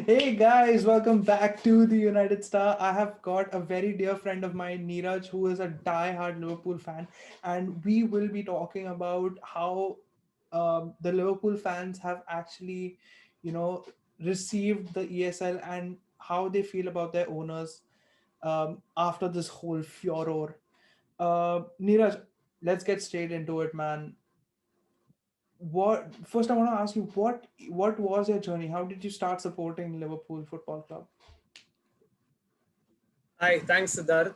Hey guys, welcome back to the United Star. I have got a very dear friend of mine, Neeraj, who is a die-hard Liverpool fan, and we will be talking about how the Liverpool fans have actually, you know, received the ESL and how they feel about their owners after this whole furor. Neeraj, let's get straight into it, man. What first I want to ask you what was your journey? How did you start supporting Liverpool Football Club? Hi, thanks, Siddharth.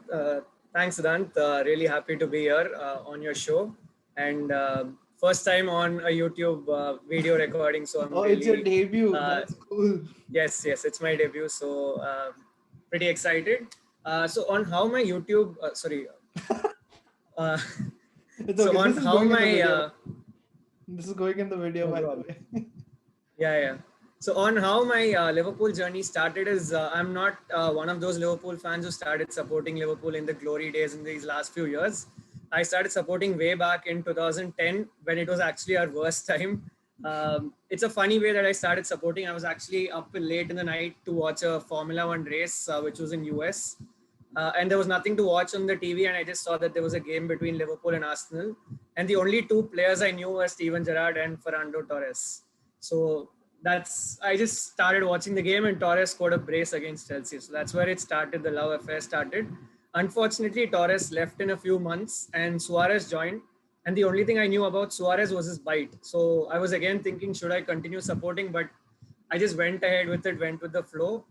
Thanks, Siddhant. Really happy to be here on your show. And first time on a YouTube video recording. So I'm Oh, it's your really, debut. uh, That's cool. yes, it's my debut. So pretty excited. So on how my YouTube, uh, It's so okay. on This is how going in the my, video. This is going in the video, no by the problem. way. Yeah. So on how my Liverpool journey started is I'm not one of those Liverpool fans who started supporting Liverpool in the glory days in these last few years. I started supporting way back in 2010 when it was actually our worst time. It's a funny way that I started supporting. I was actually up late in the night to watch a Formula One race, which was in US. And there was nothing to watch on the TV, and I just saw that there was a game between Liverpool and Arsenal. And the only two players I knew were Steven Gerrard and Fernando Torres. So that's I just started watching the game, and Torres scored a brace against Chelsea. So that's where it started. The love affair started. Unfortunately, Torres left in a few months, and Suarez joined. And the only thing I knew about Suarez was his bite. So I was again thinking, should I continue supporting? But I just went ahead with it, went with the flow,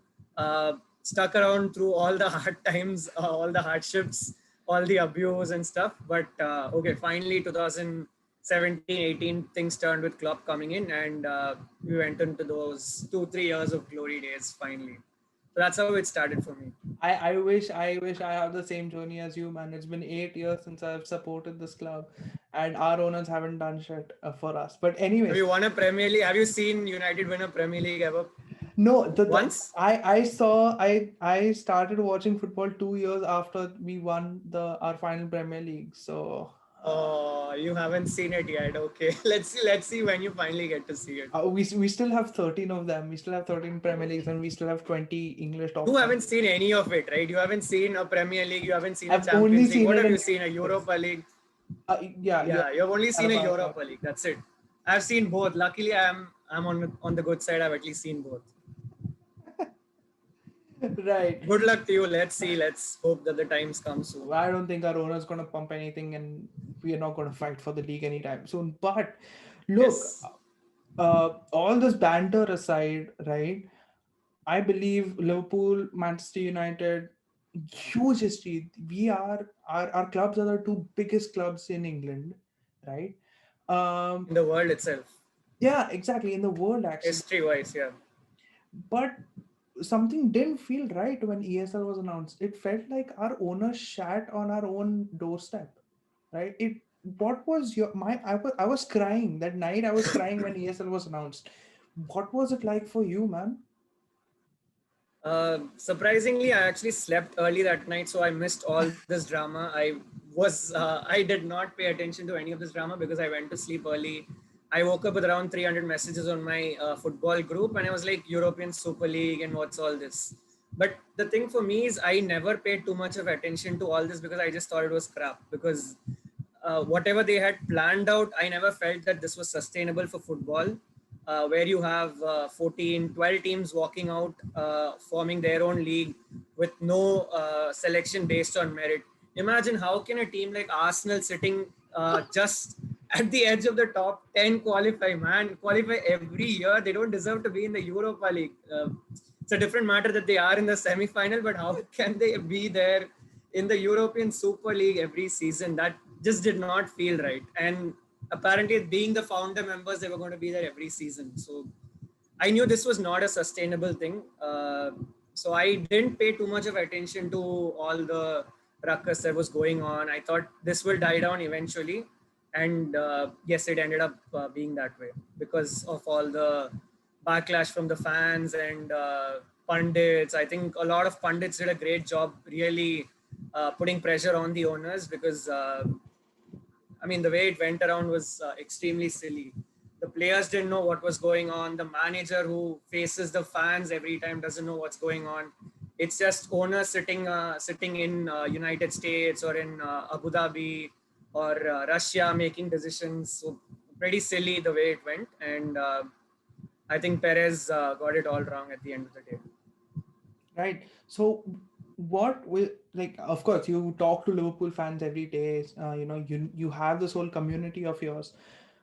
stuck around through all the hard times, all the hardships, all the abuse and stuff. But okay, finally 2017, 18, things turned with Klopp coming in, and we went into those 2-3 years of glory days finally. So that's how it started for me. I wish I have the same journey as you, man. It's been 8 years since I've supported this club, and our owners haven't done shit for us. But Have anyways, you won a Premier League? Have you seen United win a Premier League ever? no, Once? I started watching football 2 years after we won the our final Premier League. So Oh, you haven't seen it yet. Okay, let's see when you finally get to see it. we still have 13 of them. We still have 13 Premier Leagues, and we still have 20 English You top haven't flight. seen any of it, right? You haven't seen a Premier League. You haven't seen a I've only Champions League. seen What it have in you seen? A Netflix. Europa League? Yeah, Yeah, you have only seen a Carabao Cup. Europa League. That's it. I've seen both. Luckily, I'm on the good side. I've at least seen both. Right. Good luck to you. Let's see. Let's hope that the times come soon. I don't think our owner's gonna pump anything, and we are not gonna fight for the league anytime soon. But look, Yes. all this banter aside, right? I believe Liverpool, Manchester United, huge history. We are our clubs are the two biggest clubs in England, right? Um, In the world itself, yeah, exactly, in the world actually. history-wise, yeah. But something didn't feel right when ESL was announced. It felt like our owner shat on our own doorstep, right? It what was your my I was crying that night. I was crying when ESL was announced. What was it like for you, man? Surprisingly, I actually slept early that night, so I missed all this drama. I did not pay attention to any of this drama because I went to sleep early. I woke up with around 300 messages on my football group, and I was like, European Super League, and what's all this? But the thing for me is, I never paid too much of attention to all this because I just thought it was crap. Because whatever they had planned out, I never felt that this was sustainable for football, where you have 14, 12 teams walking out, forming their own league with no selection based on merit. Imagine how can a team like Arsenal sitting just at the edge of the top 10 qualify every year. They don't deserve to be in the Europa League. It's a different matter that they are in the semi-final, but how can they be there in the European Super League every season? That just did not feel right. And apparently, being the founder members, they were going to be there every season. So I knew this was not a sustainable thing. So I didn't pay too much of attention to all the ruckus that was going on. I thought this will die down eventually. And yes, it ended up being that way because of all the backlash from the fans and pundits. I think a lot of pundits did a great job really putting pressure on the owners because I mean, the way it went around was extremely silly. The players didn't know what was going on. The manager who faces the fans every time doesn't know what's going on. It's just owners sitting in United States or in Abu Dhabi or Russia making decisions. So pretty silly the way it went, and I think Perez got it all wrong at the end of the day. Right. So what will, like, of course you talk to Liverpool fans every day, you have this whole community of yours.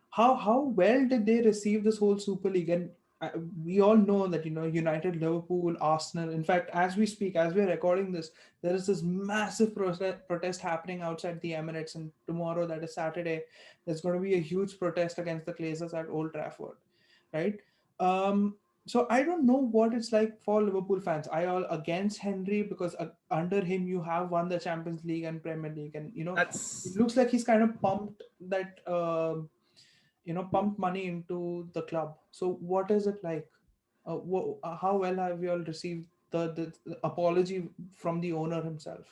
How well did they receive this whole Super League? And uh, we all know that, United, Liverpool, Arsenal, in fact, as we speak, as we're recording this, there is this massive protest happening outside the Emirates, and tomorrow, that is Saturday, there's going to be a huge protest against the Glazers at Old Trafford, right? Um so I don't know what it's like for Liverpool fans. I all against Henry because under him you have won the Champions League and Premier League, and it That's looks like he's kind of pumped that pumped money into the club. So what is it like? How well have you all received the apology from the owner himself?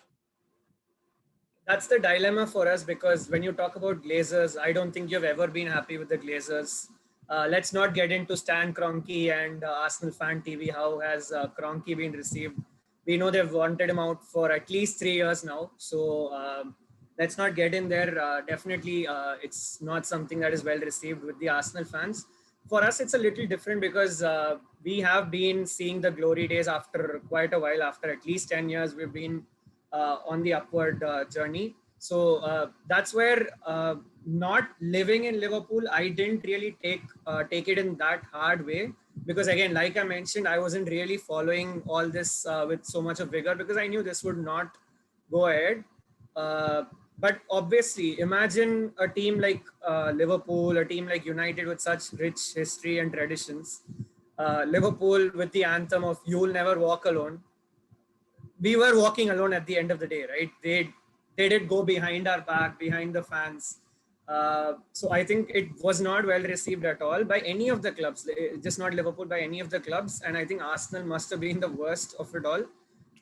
that's the dilemma for us, because when you talk about Glazers, I don't think you've ever been happy with the Glazers. Let's not get into Stan Kroenke and Arsenal Fan TV. How has Kroenke been received? We know they've wanted him out for at least 3 years now. So let's not get in there. Definitely, it's not something that is well received with the Arsenal fans. For us, it's a little different because we have been seeing the glory days after quite a while. After at least 10 years, we've been on the upward journey. So that's where not living in Liverpool, I didn't really take it in that hard way, because again, like I mentioned, I wasn't really following all this with so much of vigor because I knew this would not go ahead. Uh, but obviously, imagine a team like Liverpool, a team like United with such rich history and traditions. Liverpool with the anthem of "You'll never walk alone." We were walking alone at the end of the day, right? They did go behind our back, behind the fans. So I think it was not well received at all by any of the clubs, just not Liverpool, by any of the clubs. And I think Arsenal must have been the worst of it all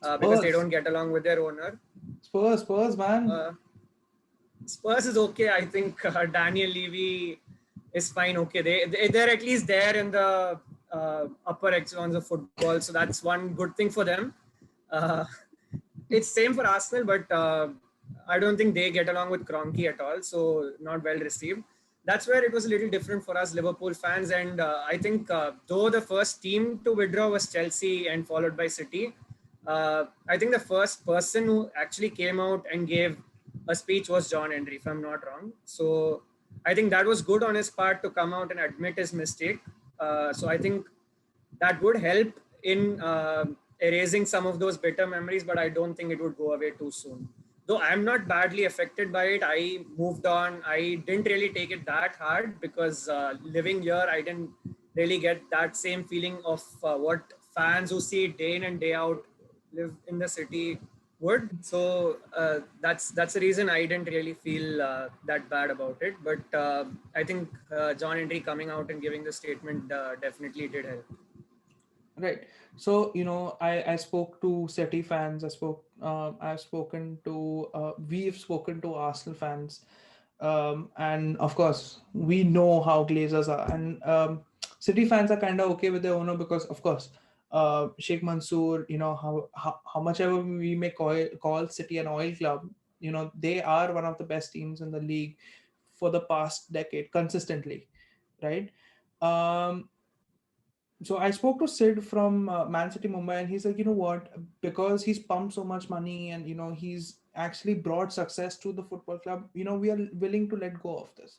because they Spurs, don't get along with their owner. Spurs, man. Uh, Spurs is okay. I think Daniel Levy is fine. Okay, they're at least there in the upper echelons of football, so that's one good thing for them. Uh, it's same for Arsenal, but I don't think they get along with Kroenke at all, so not well received. That's where it was a little different for us Liverpool fans, and I think though the first team to withdraw was Chelsea and followed by City, I think the first person who actually came out and gave a speech was John Henry, if I'm not wrong. So I think that was good on his part to come out and admit his mistake. So I think that would help in erasing some of those bitter memories, but I don't think it would go away too soon. Though I'm not badly affected by it, I moved on. I didn't really take it that hard because living here, I didn't really get that same feeling of what fans who see it day in and day out live in the city would. So that's the reason I didn't really feel that bad about it. But I think John Henry coming out and giving the statement definitely did help. Right. So, I spoke to City fans. We've spoken to Arsenal fans. And of course, we know how Glazers are. And City fans are kind of okay with their owner because, of course, Sheikh Mansour, how much ever we may call City an oil club, they are one of the best teams in the league for the past decade consistently, right? Um, so I spoke to Sid from Man City Mumbai, and he's like, you know what? Because he's pumped so much money, and he's actually brought success to the football club. We are willing to let go of this.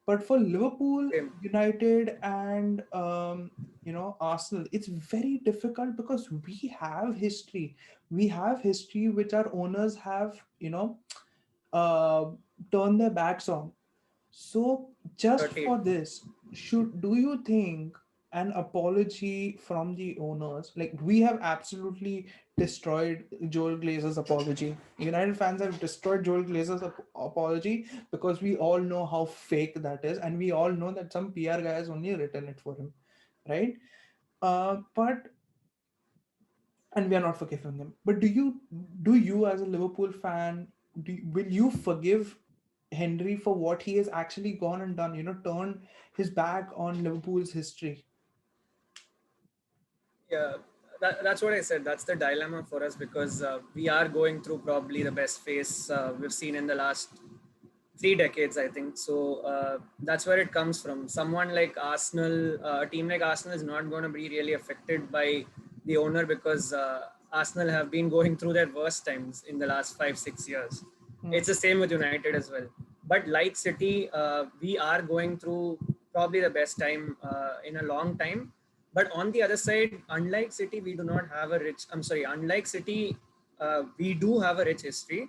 But for Liverpool, Same. United, and Arsenal, it's very difficult because we have history. We have history which our owners have, uh, turned their backs on. So just 30. for this, do you think an apology from the owners, like we have absolutely destroyed Joel Glazer's apology. United fans have destroyed Joel Glazer's apology because we all know how fake that is, and we all know that some PR guy has only written it for him, right? But and we are not forgiving him. But do you as a Liverpool fan, will you forgive Henry for what he has actually gone and done, turned his back on Liverpool's history. Yeah, that's what I said. That's the dilemma for us because we are going through probably the best phase we've seen in the last 3 decades, I think. So that's where it comes from. Someone like Arsenal, a team like Arsenal is not going to be really affected by the owner because Arsenal have been going through their worst times in the last 5-6 years. Hmm. It's the same with United as well. But like City, we are going through probably the best time in a long time. But on the other side, unlike City, we do not have a rich. I'm sorry. Unlike City, we do have a rich history,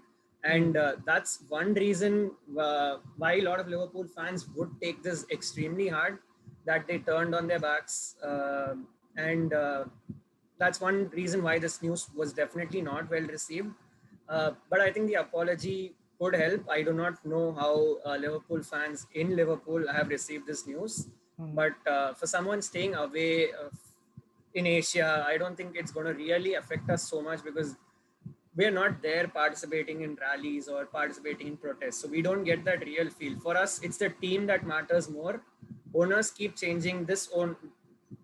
Hmm. and that's one reason why a lot of Liverpool fans would take this extremely hard, that they turned on their backs, and that's one reason why this news was definitely not well received. But I think the apology could help. I do not know how Liverpool fans in Liverpool have received this news, Hmm. but for someone staying away in Asia, I don't think it's going to really affect us so much because we're not there participating in rallies or participating in protests. So we don't get that real feel. For us, it's the team that matters more. Owners keep changing.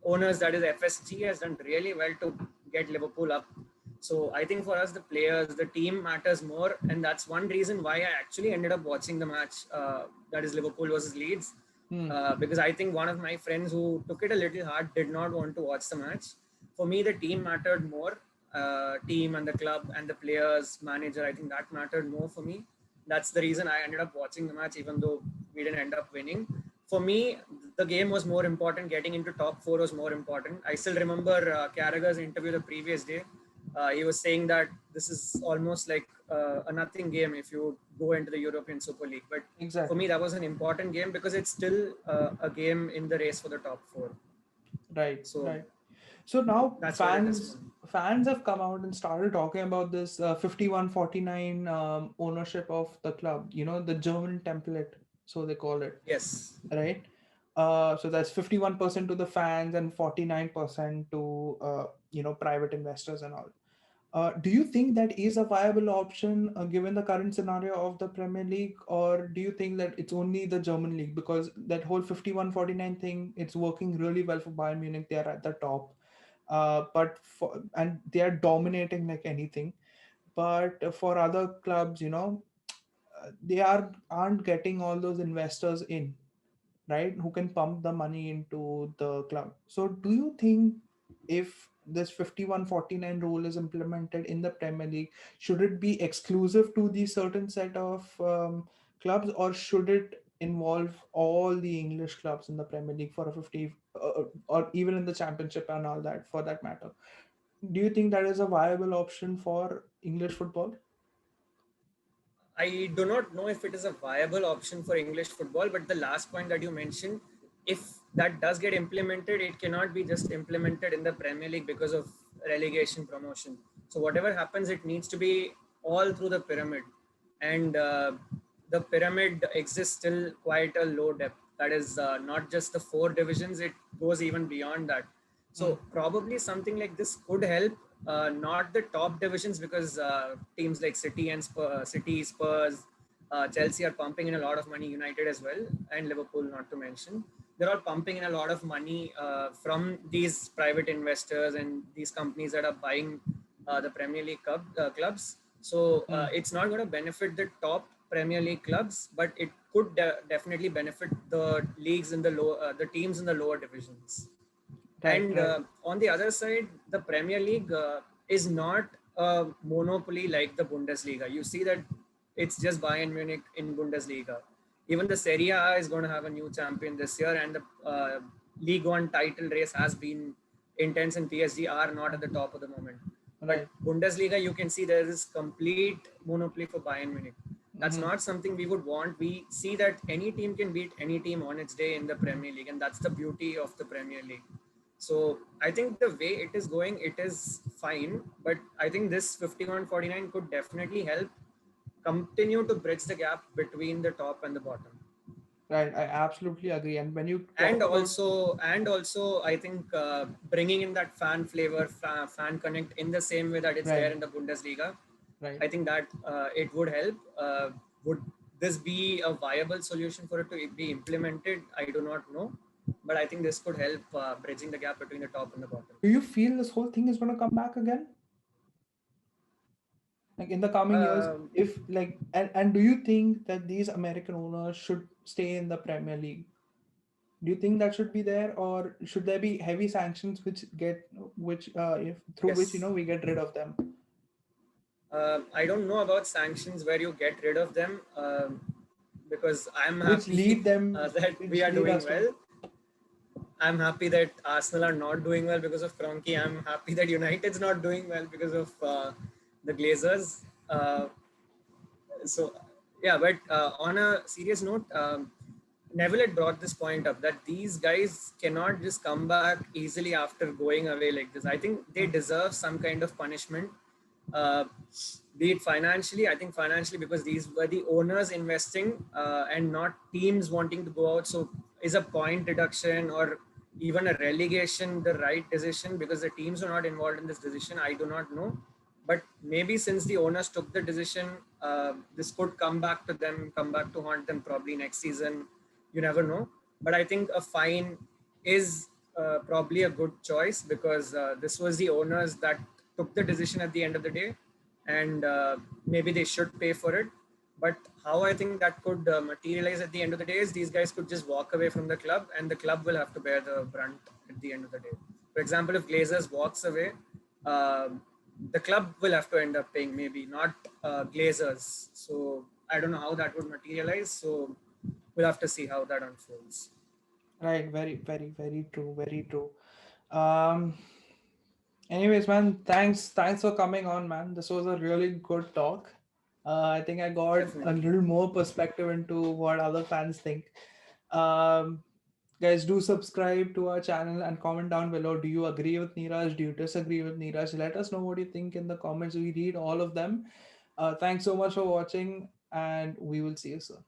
Owners, that is FSG, has done really well to get Liverpool up. So I think for us, the players, the team matters more, and that's one reason why I actually ended up watching the match. That is Liverpool versus Leeds, Hmm. because I think one of my friends who took it a little hard did not want to watch the match. For me, the team mattered more. Team and the club and the players, manager. I think that mattered more for me. That's the reason I ended up watching the match, even though we didn't end up winning. For me, the game was more important. Getting into top four was more important. I still remember Carragher's interview the previous day. He was saying that this is almost like a nothing game if you go into the European Super League. But for me, Exactly. that was an important game because it's still a game in the race for the top four. Right. So Right. So now that's where it is for fans me. fans have come out and started talking about this 51-49 ownership of the club. The German template, so they call it, Yes. right? So that's 51% to the fans and 49% to private investors and all. Do you think that is a viable option given the current scenario of the Premier League, or do you think that it's only the German league because that whole 51-49 thing, it's working really well for Bayern Munich. They are at the top, and they are dominating like anything. But for other clubs, they aren't getting all those investors in, right, who can pump the money into the club. So do you think if this 51-49 rule is implemented in the Premier League, should it be exclusive to the certain set of clubs, or should it involve all the English clubs in the Premier League for a 50, or even in the championship and all that for that matter? Do you think that is a viable option for English football? I do not know if it is a viable option for English football, but the last point that you mentioned, if that does get implemented, it cannot be just implemented in the Premier League because of relegation promotion. So whatever happens, it needs to be all through the pyramid, and the pyramid exists still quite a low depth. That is not just the four divisions; it goes even beyond that. Hmm. So probably something like this could help, not the top divisions because teams like City, Spurs, Chelsea are pumping in a lot of money. United as well, and Liverpool, not to mention, they're all pumping in a lot of money from these private investors and these companies that are buying the Premier League clubs. So Hmm. it's not going to benefit the top Premier League clubs, but it could definitely benefit the leagues in the teams in the lower divisions. Right, And right. on the other side, the Premier League is not a monopoly like the Bundesliga. You see that it's just Bayern Munich in Bundesliga. Even the Serie A is going to have a new champion this year, and the League One title race has been intense, and PSG are not at the top of the moment. But Right. Bundesliga, you can see there is complete monopoly for Bayern Munich. That's Hmm. not something we would want. We see that any team can beat any team on its day in the Premier League, and that's the beauty of the Premier League. So I think the way it is going, it is fine. But I think this 51-49 could definitely help continue to bridge the gap between the top and the bottom. Right, I absolutely agree. And when you And talk about, also, and also, I think bringing in that fan flavor, fan connect in the same way that it's there right, in the Bundesliga, right, I think that it would help. Would this be a viable solution for it to be implemented? I do not know, but I think this could help bridging the gap between the top and the bottom. Do you feel this whole thing is going to come back again? Like in the coming years, Um, if like, and do you think that these American owners should stay in the Premier League? Do you think that should be there, or should there be heavy sanctions which if, through which yes. we get rid of them? I don't know about sanctions where you get rid of them, because I'm Which happy lead them, that we which are lead doing us to. well. I'm happy that Arsenal are not doing well because of Kroenke. I'm happy that United's not doing well because of the Glazers. So yeah, but on a serious note, Neville had brought this point up that these guys cannot just come back easily after going away like this. I think they deserve some kind of punishment, uh, be it financially. I think financially, because these were the owners investing and not teams wanting to go out. So is a point reduction or even a relegation the right decision? Because the teams are not involved in this decision, I do not know. But maybe since the owners took the decision, this could come back to them, come back to haunt them probably next season. You never know. But I think a fine is probably a good choice, because this was the owners that took the decision at the end of the day, and maybe they should pay for it. But how I think that could materialize at the end of the day is these guys could just walk away from the club, and the club will have to bear the brunt at the end of the day. For example, if Glazers walks away, uh, the club will have to end up paying, maybe not Glazers. So I don't know how that would materialize. So we'll have to see how that unfolds. Right, very, very, very true, very true. Um, Anyways, man, thanks for coming on, man. This was a really good talk. I think I got a Definitely. little more perspective into what other fans think. Um, Guys, do subscribe to our channel and comment down below. Do you agree with Neeraj? Do you disagree with Neeraj? Let us know what you think in the comments. We read all of them. Thanks so much for watching, and we will see you soon.